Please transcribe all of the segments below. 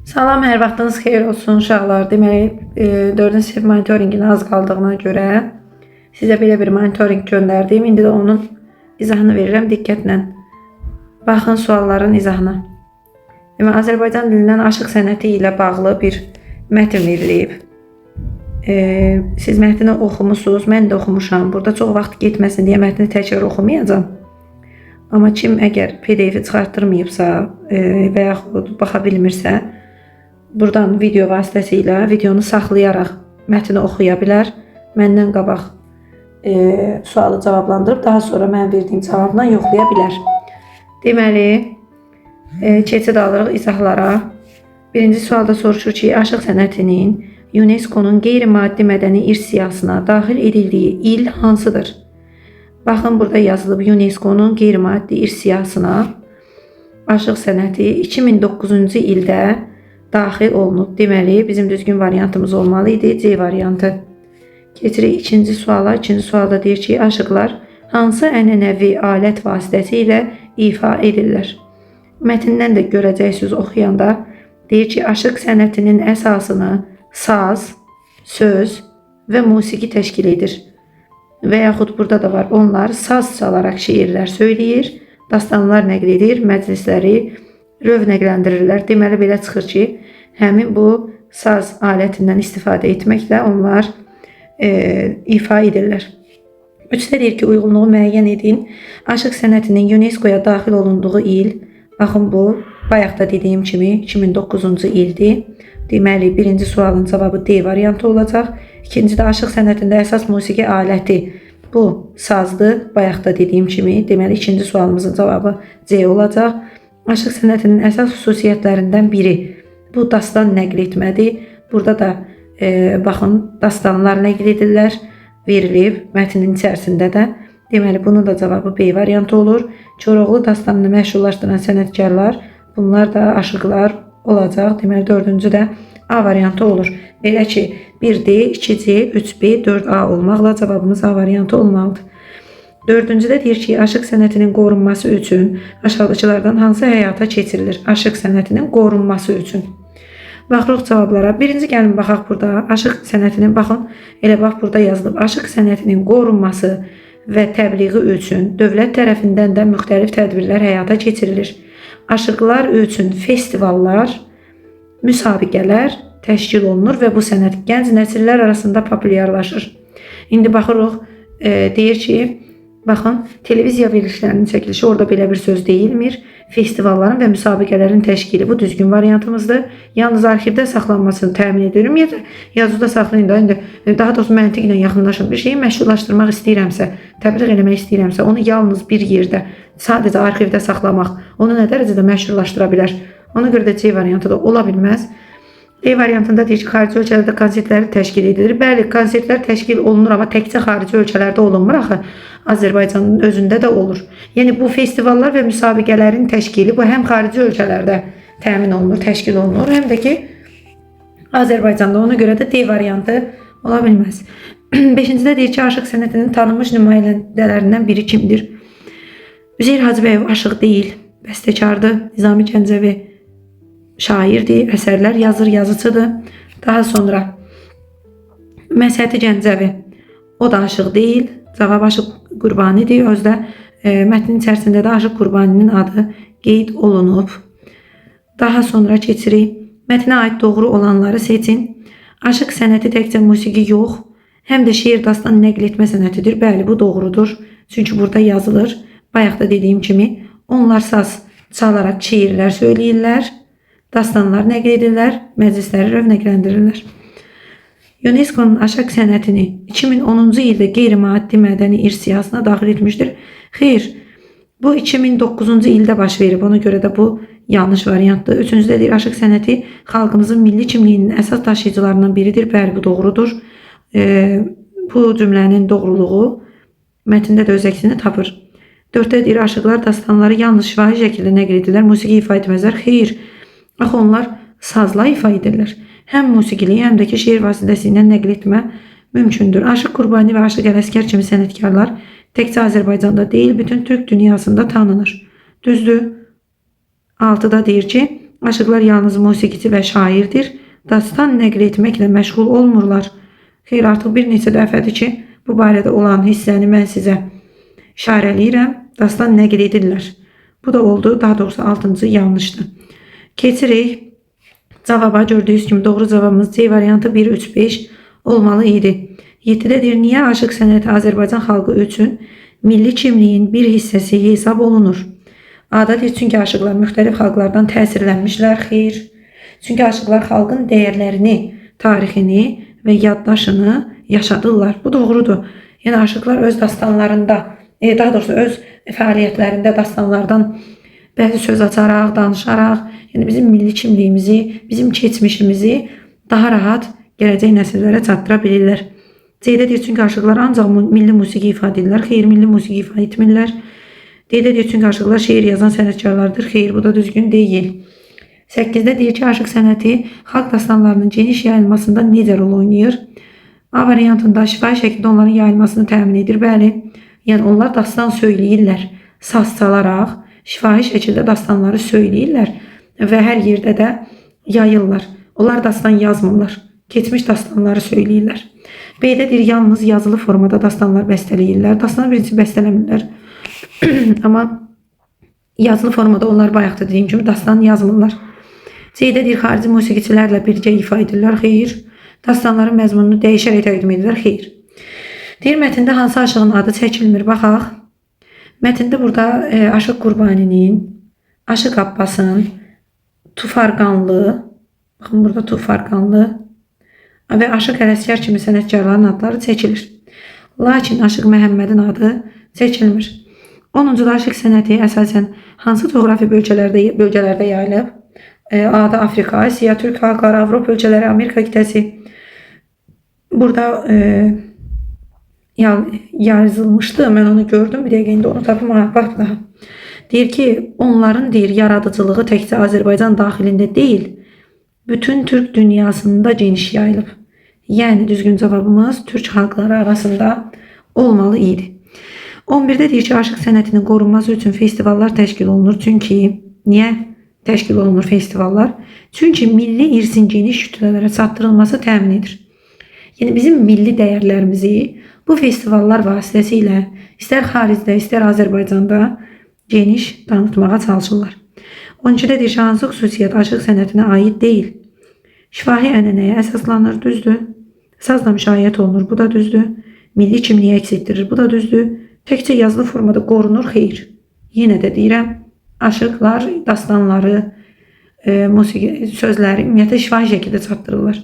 Salam, hər vaxtınız xeyir olsun uşaqlar. Deməli, 4-cü sinif monitoringin az qaldığına görə sizə belə bir monitoring göndərdim. İndi də onun izahını verirəm diqqətlə. Baxın sualların izahına. Deməli, Azərbaycan dilindən aşıq sənəti ilə bağlı bir mətn verilib. Siz mətni oxumusunuz, mən də oxumuşam. Burada çox vaxt getməsin deyə mətni təkrar oxumayacağam. Amma kim əgər PDF-i çıxartdırmayıbsa və yaxud baxa bilmirsə, buradan video vasitəsilə videonu saxlayaraq mətni oxuya bilər. Məndən qabaq sualı cavablandırıb daha sonra mən verdiyim cavabla yoxlaya bilər. Deməli, keçid alırıq izahlara. Birinci sualda soruşur ki, aşıq sənətinin UNESCO-nun qeyri-maddi mədəni irs siyahısına daxil edildiyi il hansıdır? Baxın, burada yazılıb UNESCO-nun qeyri-maddi irs siyahısına aşıq sənəti 2009-cu ildə daxil olunub. Deməli, bizim düzgün variantımız olmalı idi. C variantı. Keçirik ikinci suala. İkinci sualda deyir ki, aşıqlar hansı ənənəvi alət vasitəsilə ifa edirlər? Mətndən də görəcəksiniz oxuyanda. Deyir ki, aşıq sənətinin əsasını saz, söz və musiqi təşkil edir. Və yaxud burada da var. Onlar saz çalarak şiirlər söyləyir, dastanlar nəql edir, məclisləri rövnəqləndirirlər. Deməli, belə çıxır ki, həmin bu saz alətindən istifadə etməklə onlar ifa edirlər. Üçdə deyir ki, uyğunluğu müəyyən edin. Aşıq sənətinin UNESCO-ya daxil olunduğu il, baxın bu, bayaq da dediyim kimi 2009-cu ildir. Deməli, birinci sualın cavabı D variantı olacaq. İkinci də aşıq sənətində əsas musiqi aləti bu sazdır. Bayaq da dediyim kimi, deməli, ikinci sualımızın cavabı C olacaq. Aşıq sənətinin əsas xüsusiyyətlərindən biri bu dastan nəql etmədir. Burada da baxın, dastanlar nəql edirlər, verilib mətnin içərisində də. Deməli, bunun da cavabı B variantı olur. Koroğlu dastanını məşhurlaşdıran sənətkarlar, bunlar da aşıqlar olacaq. Deməli, dördüncü də A variantı olur. Belə ki, 1D, 2C, 3B, 4A olmaqla cavabımız A variantı olmalıdır. Dördüncüdə deyir ki, aşıq sənətinin qorunması üçün aşağıdakılardan hansı həyata keçirilir? Aşıq sənətinin qorunması üçün. Baxırıq cavablara. Birinci gəlin baxaq burada. Aşıq sənətinin, baxın, elə bax burada yazılıb. Aşıq sənətinin qorunması və təbliği üçün dövlət tərəfindən də müxtəlif tədbirlər həyata keçirilir. Aşıqlar üçün festivallar, müsabiqələr təşkil olunur və bu sənət gənc nəsillər arasında populyarlaşır. İndi baxırıq, deyir ki, baxın, televiziya verilişlərinin çəkilişi orada belə bir söz deyilmir. Festivalların və müsabiqələrin təşkili bu düzgün variantımızdır. Yalnız arxivdə saxlanmasını təmin edilir. Ümumiyyətlə, yazıda saxlayın da, indi daha doğrusu məntiqlə yaxınlaşın. Bir şeyi məşhurlaşdırmaq istəyirəmsə, təbliğ eləmək istəyirəmsə, onu yalnız bir yerdə, sadəcə arxivdə saxlamaq, onu nə dərəcədə məşhurlaşdıra bilər? Ona görə də C variantı da ola bilməz. D variantında deyir ki, xarici ölkələrdə konsertləri təşkil edilir. Bəli, konsertlər təşkil olunur, amma təkcə xarici ölkələrdə olunmur axı. Azərbaycanın özündə də olur. Yəni, bu festivallar və müsabiqələrin təşkili bu həm xarici ölkələrdə təmin olunur, təşkil olunur, həm də ki, Azərbaycanda. Ona görə də D variantı ola bilməz. Beşincidə deyir ki, aşıq sənətinin tanınmış nümayəndələrindən biri kimdir? Üzeyir Hacıbəyev aşıq deyil, bəstəkardır. Nizami Gəncəvi şairdir, əsərlər yazır, yazıcıdır. Daha sonra Məsəti Gəncəvi, o da aşıq deyil. Cavab Aşıq Qurbanidir. Özdə mətnin içərisində də Aşıq Qurbaninin adı qeyd olunub. Daha sonra keçirik. Mətnə aid doğru olanları seçin. Aşıq sənəti təkcə musiqi yox, həm də şeir dastan nəql etmə sənətidir. Bəli, bu doğrudur. Çünki burada yazılır. Bayaq da dediyim kimi, onlar saz çalarak şiirlər söyləyirlər, dastanlar nəql edirlər, məclisləri rövnəqləndirirlər. UNESCO-nun aşıq sənətini 2010-cu ildə qeyri-maddi mədəni irs siyahısına daxil etmişdir. Xeyr, bu 2009-cu ildə baş verib. Ona görə də bu yanlış variantdır. Üçüncüdə deyir, aşıq sənəti xalqımızın milli kimliyinin əsas daşıyıcılarından biridir. Bəli, bu doğrudur. Bu cümlənin doğruluğu mətndə də öz əksini tapır. Dörddə deyir, aşıqlar dastanları yalnız şifahi şəkildə nəql edirlər, musiqi ifa etməzlər. Xeyr, axı onlar sazla ifa edirlər. Həm musiqili, həm də ki, şeir vasitəsilə nəql etmə mümkündür. Aşıq Qurbani və Aşıq Ələsgər kimi sənətkarlar təkcə Azərbaycanda deyil, bütün Türk dünyasında tanınır. Düzdür? 6-da deyir ki, Aşıqlar yalnız musiqiçi və şairdir. Dastan nəql etməklə məşğul olmurlar. Xeyr, artıq bir neçə dəfədir ki, bu barədə olan hissəni mən sizə işarələyirəm. Dastan nəql edirlər. Bu da oldu, daha doğrusu 6-cı yanlışdır. Keçirik cavaba. Gördüyünüz kimi doğru cavabımız C variantı 1, 3, 5 olmalı idi. 7-də deyir, niyə aşıq sənəti Azərbaycan xalqı üçün milli kimliyin bir hissəsi hesab olunur? A-da deyir, çünki aşıqlar müxtəlif xalqlardan təsirlənmişlər. Xeyr. Çünki aşıqlar xalqın dəyərlərini, tarixini və yaddaşını yaşadırlar. Bu doğrudur. Yəni aşıqlar öz dastanlarında, daha doğrusu öz fəaliyyətlərində dastanlardan bəzi söz açaraq, danışaraq, yəni bizim milli kimliyimizi, bizim keçmişimizi daha rahat gələcək nəsillərə çatdıra bilirlər. C-də deyir, çünki aşıqlar ancaq milli musiqi ifadə edirlər. Xeyr, milli musiqi ifadə etmirlər. D-də deyir, çünki aşıqlar şeir yazan sənətkarlardır. Xeyr, bu da düzgün deyil. 8-də deyir ki, aşıq sənəti xalq dastanlarının geniş yayılmasında necə rol oynayır? A variantında şifahi şəkildə onların yayılmasını təmin edir. Bəli, yəni onlar dastan söyləyirlər. Saz çalaraq, şifahi şəkildə dastanları söyləyirlər və hər yerdə də yayırlar. Onlar dastan yazmırlar. Keçmiş dastanları söyləyirlər. B-də deyir, yalnız yazılı formada dastanlar bəstələyirlər. Dastanı birincisi bəstələmirlər. Amma yazılı formada onlar bayaq da dediyim kimi dastan yazmırlar. C-də deyir, xarici musiqiçilərlə birgə ifa edirlər. Xeyr. Dastanların məzmununu dəyişərək təqdim edirlər. Xeyr. Deyir, mətndə hansı aşığın adı çəkilmir? Baxaq. Mətndə burada Aşıq Qurbaninin, Aşıq Abbasın, Tufarqanlı, baxın burada Tufarqanlı və Aşıq Ələsgər kimi sənətkarların adları çəkilir. Lakin Aşıq Məhəmmədin adı çəkilmir. 10-cu aşıq sənəti əsasən hansı coğrafi bölgələrdə yayılıb? A-da Afrika, Asiya, Türk xalqları, Avropa ölkələri, Amerika qitəsi. Burada yazılmışdı. Mən onu gördüm. Bir dəqiqə indi onu tapım. Bax daha. Deyir ki, onların deyir yaradıcılığı təkcə Azərbaycan daxilində deyil, bütün Türk dünyasında geniş yayılıb. Yəni düzgün cavabımız Türk xalqları arasında olmalı idi. 11-də deyir ki, aşıq sənətinin qorunması üçün festivallar təşkil olunur. Çünki, niyə təşkil olunur festivallar? Çünki milli irsin geniş kütlələrə çatdırılması təmin edir. Yəni bizim milli dəyərlərimizi bu festivallar vasitəsilə istər xaricdə, istər Azərbaycanda geniş tanıtmağa çalışırlar. 12-də deyir ki, hansı xüsusiyyət aşıq sənətinə aid deyil? Şifahi ənənəyə əsaslanır, düzdür. Sazla müşayiət olunur, bu da düzdür. Milli kimliyi əks etdirir, bu da düzdür. Təkcə yazılı formada qorunur, xeyr. Yenə də deyirəm, aşıqlar dastanları, musiqi sözləri ümumiyyətlə şifahi şəkildə çatdırırlar.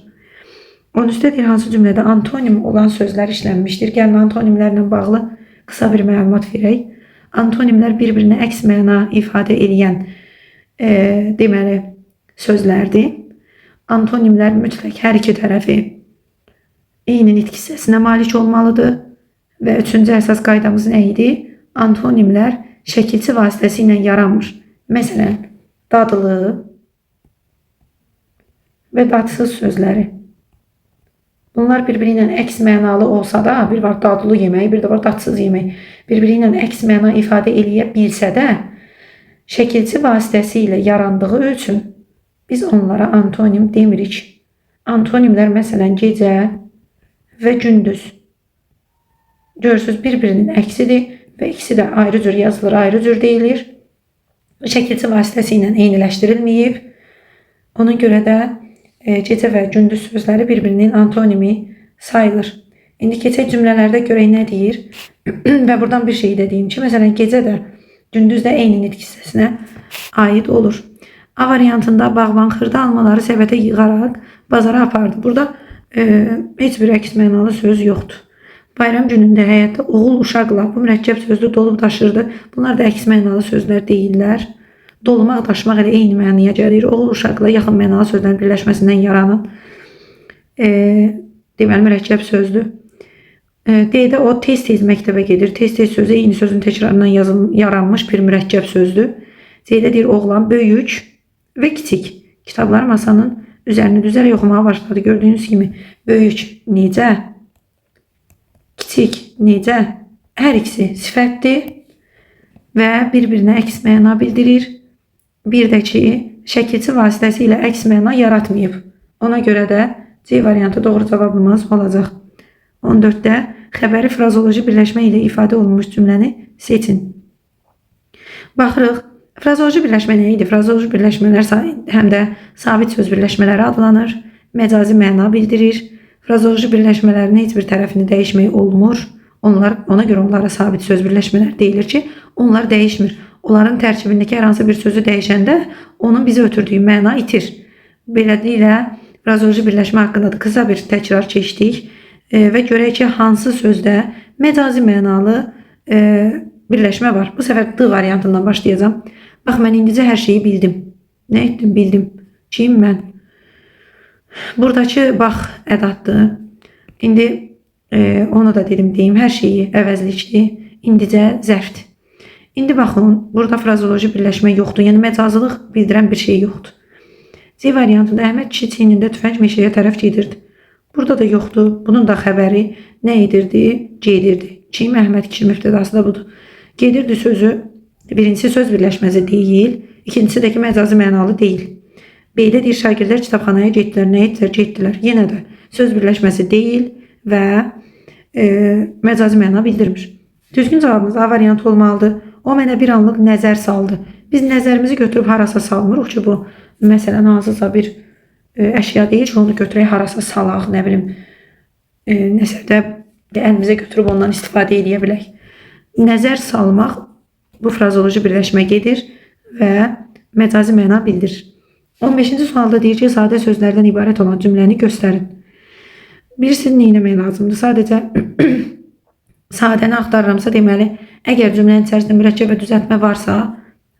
13-də deyir, hansı cümlədə antonim olan sözlər işlənmişdir? Gəlin antonimlərlə bağlı qısa bir məlumat verək. Antonimlər bir-birinə əks məna ifadə edən deməli sözlərdir. Antonimlər mütləq hər iki tərəfi eyni nitq hissəsinə malik olmalıdır. Və 3-cü əsas qaydamız nə idi? Antonimlər şəkilçi vasitəsilə yaranmır. Məsələn, dadlı və dadsız sözləri. Bunlar bir-biri ilə əks mənalı olsa da, bir var dadlı yemək, bir də var dadsız yemək. Bir-biri ilə əks məna ifadə eləyə bilsə də, şəkilçi vasitəsilə yarandığı üçün biz onlara antonim demirik. Antonimlər məsələn gecə və gündüz. Görürsünüz, bir-birinin əksidir və ikisi də ayrı cür yazılır, ayrı cür deyilir. Şəkilçi vasitəsi ilə eyniləşdirilməyib. Ona görə də gecə və gündüz sözləri bir-birinin antonimi sayılır. İndi keçək cümlələrdə görək nə deyir. Və buradan bir şey dediyim ki, məsələn, gecə də gündüz də eyni nitq hissəsinə aid olur. A variantında bağban xırda almaları səbətə yığaraq bazara apardı. Burada heç bir əks mənalı söz yoxdur. Bayram günündə həyatda oğul uşaqla bu mürəkkəb sözlü dolub daşırdı. Bunlar da əks mənalı sözlər deyirlər. Dolumaq, daşımaq elə eyni mənaya gəlir. Oğul uşaqla yaxın mənalı sözlərin birləşməsindən yaranan deməli mürəkkəb sözdür. D-də o tez-tez məktəbə gedir. Tez-tez sözü eyni sözün təkrarından yaranmış bir mürəkkəb sözdür. C-də deyir oğlan böyük və kiçik. Kitabları masanın üzərini düzərək oxumağa başladı. Gördüyünüz kimi böyük necə, kiçik necə, hər ikisi sifətdir və bir-birinə əks məna bildirir. Bir də ki, şəkilçi vasitəsilə əks məna yaratmayıb. Ona görə də C variantı doğru cavabımız olacaq. 14-də xəbəri frazoloji birləşmə ilə ifadə olunmuş cümləni seçin. Baxırıq. Frazoloji birləşmə nə idi? Frazoloji birləşmələr həm də sabit söz birləşmələri adlanır. Məcazi məna bildirir. Frazoloji birləşmələrin heç bir tərəfini dəyişmək olmur. Ona görə onlara sabit söz birləşmələr deyilir ki, onlar dəyişmir. Onların tərkibindəki hər hansı bir sözü dəyişəndə onun bizə ötürdüyü məna itir. Beləliklə, frazoloji birləşmə haqqında da qısa bir təkrar keçdik və görək ki, hansı sözdə məcazi mənalı birləşmə var. Bu səfər D variantından başlayacağım. Bax, mən indicə hər şeyi bildim. Nə etdim? Bildim. Kim? Mən. Buradakı bax ədatdır. İndi onu da dedim, deyim. Hər şeyi əvəzlikdir. İndicə zərfdir. İndi baxın, burada frazoloji birləşmə yoxdur. Yəni məcazlıq bildirən bir şey yoxdur. C variantında Əhməd kişi çiynində tüfəng meşəyə tərəf gedirdi. Burada da yoxdur. Bunun da xəbəri nə edirdi? Gedirdi. Kim? Əhməd kişi müftədası da budur. Gedirdi sözü birincisi söz birləşməsi deyil, ikincisi də ki məcazi mənalı deyil. B-də deyir, şagirdlər kitabxanaya getdilər. Nə etdilər? Getdilər. Yenə də söz birləşməsi deyil və məcazi məna bildirmir. Düzgün cavabımız A variantı olmalıdır. O mənə bir anlıq nəzər saldı. Biz nəzərimizi götürüb harasa salmırıq ki, bu məsələn hansısa bir əşya deyil ki, onu götürək harasa salaq, nə bilim, nəsə də əlimizə götürüb ondan istifadə edə bilək. Nəzər salmaq bu frazoloji birləşmə gedir və məcazi məna bildirir. 15-ci sualda deyir ki, sadə sözlərdən ibarət olan cümləni göstərin. Bilirsiniz, nə etmək lazımdır? Sadəcə sadəni axtarıramsa, deməli, əgər cümlənin içərisində mürəkkəb və düzəltmə varsa,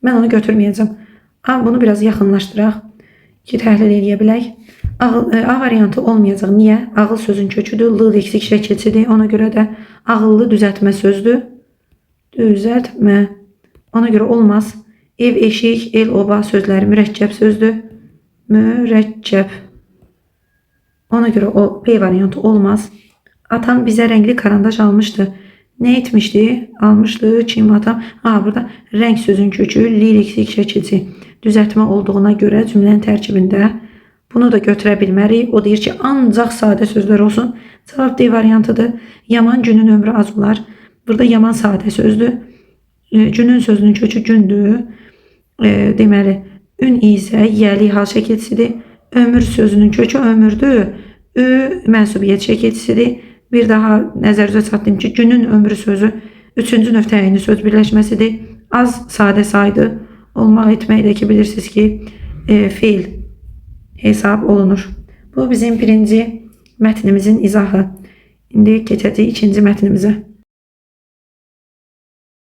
mən onu götürməyəcəm. Bunu biraz yaxınlaşdıraq ki, təhlil edə bilək. A variantı olmayacaq. Niyə? Ağıl sözün köküdür, L leksik şəkilçidir. Ona görə də ağıllı düzəltmə sözdür. Düzəltmə. Ona görə olmaz. Ev, eşik, el, oba sözləri mürəkkəb sözdür. Mürəkkəb. Ona görə o B variantı olmaz. Atam bizə rəngli karandaş almışdı. Nə etmişdi? Almışdı. Kim atam? Burada rəng sözün kökü, L leksik şəkilçi düzəltmə olduğuna görə cümlənin tərkibində bunu da götürə bilmərik. O deyir ki, ancaq sadə sözlər olsun. Cavab D variantıdır. Yaman günün ömrü az olar. Burada yaman sadə sözdür. Günün sözünün kökü gündür. Deməli, ün isə yəli hal şəkilçisidir. Ömür sözünün kökü ömürdür. Ü mənsubiyyət şəkilçisidir. Bir daha nəzərinizə çatdırım ki, günün ömrü sözü 3-cü növ təyinli söz birləşməsidir. Az sadə saydı. Olmaq etməkdə ki, bilirsiniz ki, feil hesab olunur. Bu bizim birinci mətnimizin izahı. İndi keçəcəyik ikinci mətnimizə.